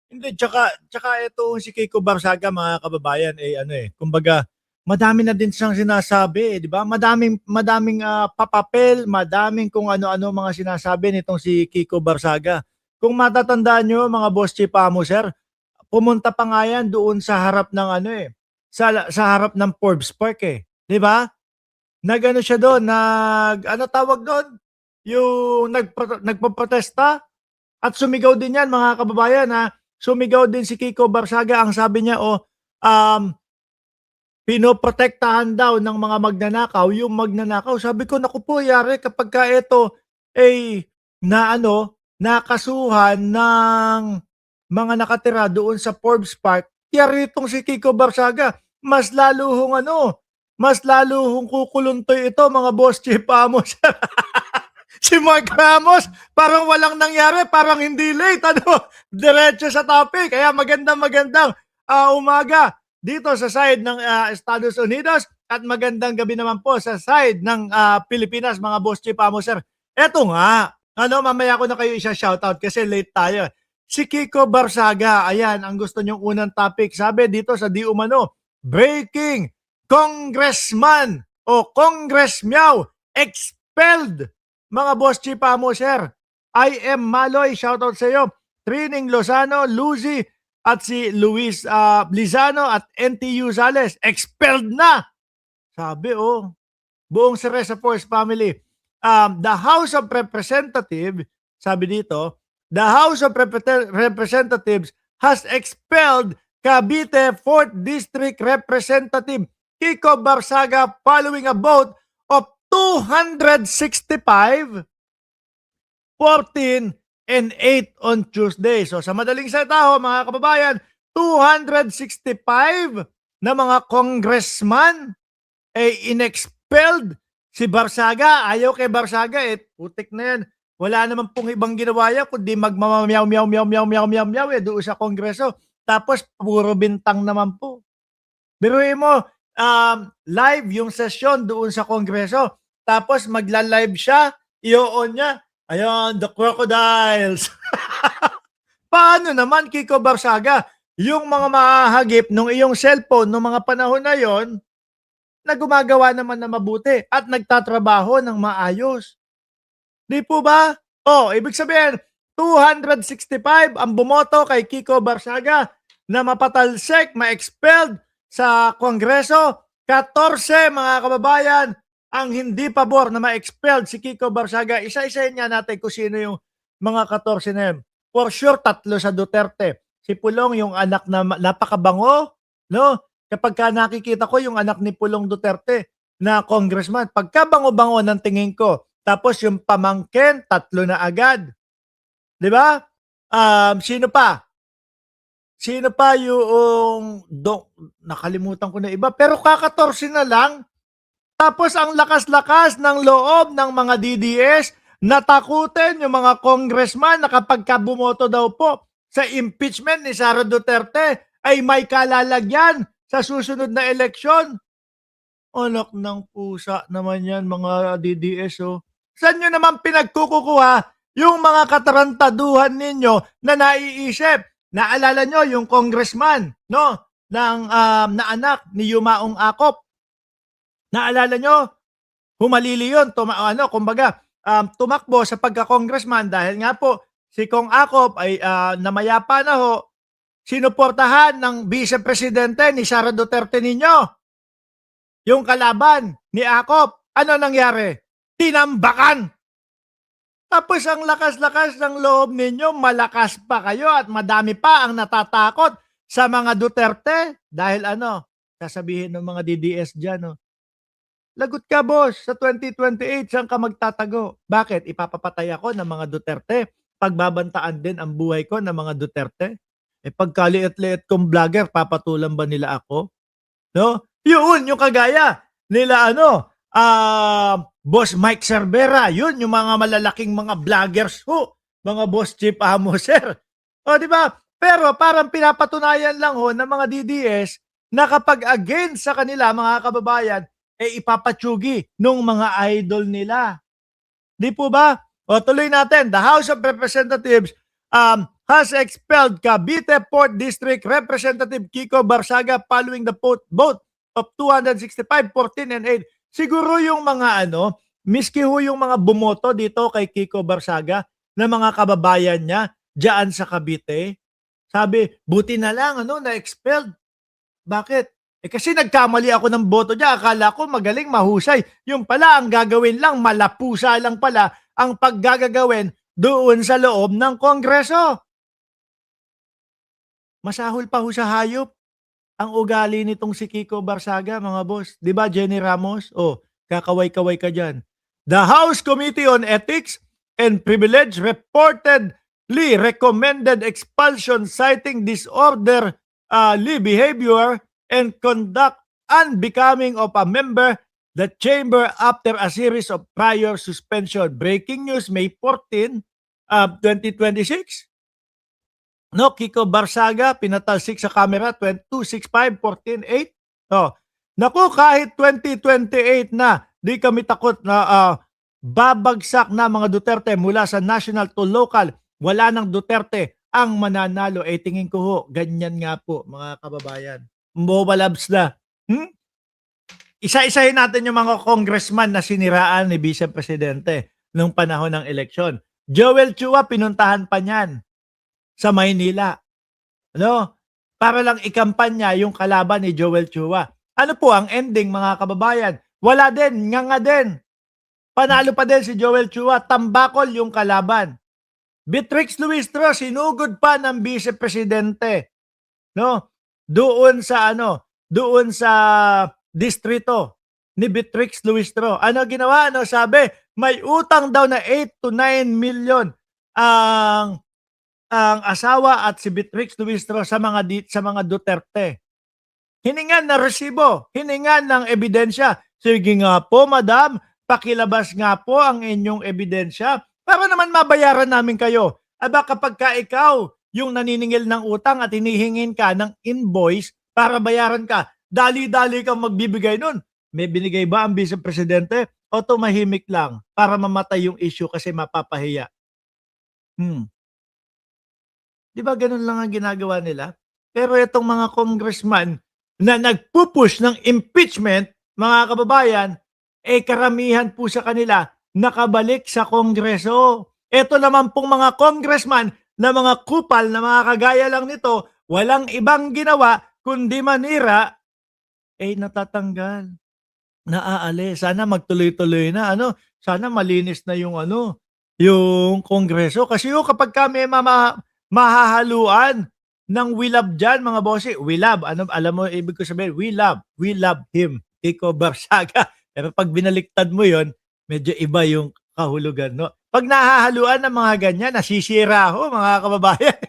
Hindi, tsaka itong si Kiko Barsaga mga kababayan, ano kumbaga madami na din siyang sinasabi, 'di ba? Madaming papapel, madaming kung ano-ano mga sinasabi nitong si Kiko Barsaga. Kung matatandaan niyo mga boss chief amo sir, pumunta pa nga yan doon sa harap ng sa harap ng Forbes Park 'di ba? Nag-ano siya doon, ano tawag doon? Yung nagpoprotesta at sumigaw din yan mga kababayan sumigaw din si Kiko Barsaga. Ang sabi niya, um, pinoprotektahan daw ng mga magnanakaw yung magnanakaw. Sabi ko, naku po, yari kapag ka ito nakasuhan ng mga nakatira doon sa Forbes Park, yari itong si Kiko Barsaga. Mas lalo hong kukuluntoy ito mga boss chief amos. Si Mark Ramos, parang walang nangyari, parang hindi late, diretso sa topic. Kaya magandang umaga dito sa side ng Estados Unidos at magandang gabi naman po sa side ng Pilipinas, mga boss chief amo sir. Eto nga, mamaya ko na kayo isa-shoutout kasi late tayo. Si Kiko Barsaga, ayan, ang gusto niyong unang topic. Sabi dito sa Di Umano, breaking, congressman o Congress Meow expelled. Mga boss chief amo sir, I am Maloy, shoutout sa iyo. Trining Lozano, Lucy at si Luis Lizano at NTU Sales, expelled na. Sabi buong Ceresa Force family. The House of Representatives, sabi dito, the House of Representatives has expelled Cavite 4th District Representative Kiko Barsaga following a vote of 265, 14, and 8 on Tuesday. So sa madaling salita mga kababayan, 265 na mga congressman inexpelled si Barsaga. Ayaw kay Barsaga putik na yan. Wala naman pong ibang ginawa yan kundi magmamamyaw doon sa kongreso. Tapos puro bintang naman po. Biruin mo, live yung session doon sa kongreso. Tapos magla-live siya, i-on niya, ayan, the crocodiles. Paano naman, Kiko Barsaga, yung mga mahahagip ng iyong cellphone ng mga panahon na yon na gumagawa naman na mabuti at nagtatrabaho ng maayos? Di po ba? Ibig sabihin, 265 ang bumoto kay Kiko Barsaga na mapatalsik, ma-expelled sa Kongreso. 14 mga kababayan ang hindi pabor na ma-expelled si Kiko Barsaga. Isa-isahin nga natin kung sino yung mga 14 na yun. For sure, 3 sa Duterte. Si Pulong, yung anak na napakabango, no? Kapag ka nakikita ko yung anak ni Pulong Duterte na congressman, pagkabango-bango ng tingin ko. Tapos yung pamangkin, 3 na agad. 'Di ba? Sino pa? Sino pa yung nakalimutan ko na iba, pero ka-14 na lang. Tapos ang lakas-lakas ng loob ng mga DDS, natakutin yung mga congressman na kapag bumoto daw po sa impeachment ni Sara Duterte ay may kalalagyan sa susunod na eleksyon. Anak ng pusa naman yan mga DDS. Saan nyo naman pinagkukuha yung mga katarantaduhan ninyo na naiisip? Naalala nyo yung congressman, no? Na anak ni Yumaong Akop. Naalala nyo? Humalili yun. Tumakbo sa pagka-congressman dahil nga po si Kong Akop ay namayapa na sinuportahan ng vice-presidente ni Sara Duterte ninyo. Yung kalaban ni Akop, ano nangyari? Tinambakan. Tapos ang lakas-lakas ng loob ninyo, malakas pa kayo at madami pa ang natatakot sa mga Duterte. Dahil sasabihin ng mga DDS dyan, lagot ka boss, sa 2028 saan ka magtatago? Bakit? Ipapapatay ako ng mga Duterte? Pagbabantaan din ang buhay ko ng mga Duterte? Pagkaliit-liit kong vlogger, papatulan ba nila ako? No? Yun, yung kagaya nila Boss Mike Cervera, yun yung mga malalaking mga vloggers mga boss chief amo sir. Di ba? Pero parang pinapatunayan lang ng mga DDS na kapag against sa kanila mga kababayan, ipapatsugi nung mga idol nila. Di po ba? Tuloy natin. The House of Representatives has expelled Cavite Port District Representative Kiko Barsaga following the vote of 265, 14, and 8. Siguro yung mga miski ho yung mga bumoto dito kay Kiko Barsaga na mga kababayan niya diyan sa Cavite, sabi, buti na lang na-expelled. Bakit? Kasi nagkamali ako ng boto niya. Akala ko magaling, mahusay. Yung pala, ang gagawin lang, malapusa lang pala ang paggagawin doon sa loob ng Kongreso. Masahol pa ho sa hayop ang ugali nitong si Kiko Barsaga, mga boss. Di ba, Jenny Ramos? Kakaway-kaway ka dyan. The House Committee on Ethics and Privilege reportedly recommended expulsion citing disorderly behavior and conduct unbecoming of a member the chamber after a series of prior suspension. Breaking news, May 14, 2026. No, Kiko Barsaga, pinatalsik sa camera, 2265, 14, 8. Naku, kahit 2028 na, di kami takot na babagsak na mga Duterte mula sa national to local. Wala ng Duterte ang mananalo. Tingin ko ho, ganyan nga po, mga kababayan. Mobalabs na. Isa-isahin natin yung mga congressman na siniraan ni Vice Presidente nung panahon ng eleksyon. Joel Chua, pinuntahan pa niyan sa Maynila. Para lang ikampanya yung kalaban ni Joel Chua. Ano po ang ending, mga kababayan? Wala din, nga din. Panalo pa din si Joel Chua, tambakol yung kalaban. Beatrix Luistro, sinugod pa ng Vice Presidente. Doon sa distrito ni Beatrix Luistro. Ano ginawa? Sabi, may utang daw na 8 to 9 million ang asawa at si Beatrix Luistro sa mga Duterte. Hiningan na resibo, hiningan ng ebidensya. Sige nga po, madam, pakilabas nga po ang inyong ebidensya para naman mabayaran namin kayo. Aba, kapag ka ikaw yung naniningil ng utang at hinihingin ka ng invoice para bayaran ka, dali-dali kang magbibigay nun. May binigay ba ang Vice Presidente o tumahimik lang para mamatay yung issue kasi mapapahiya? Di ba ganun lang ang ginagawa nila? Pero itong mga congressman na nagpupush ng impeachment, mga kababayan, karamihan po sa kanila nakabalik sa Kongreso. Ito naman pong mga congressman na mga kupal na mga kagaya lang nito, walang ibang ginawa kundi manira, natatanggal. Naaalis. Sana magtuloy-tuloy na. Sana malinis na yung Kongreso. Kasi kapag kami mahahaluan ng we love dyan, mga bossy. We love. Alam mo, ibig ko sabihin, we love him. Kiko Barsaga. Pero pag binaliktad mo yon, medyo iba yung kahulugan. Pag nahahaluan ng mga ganyan, nasisira ho, mga kababayan.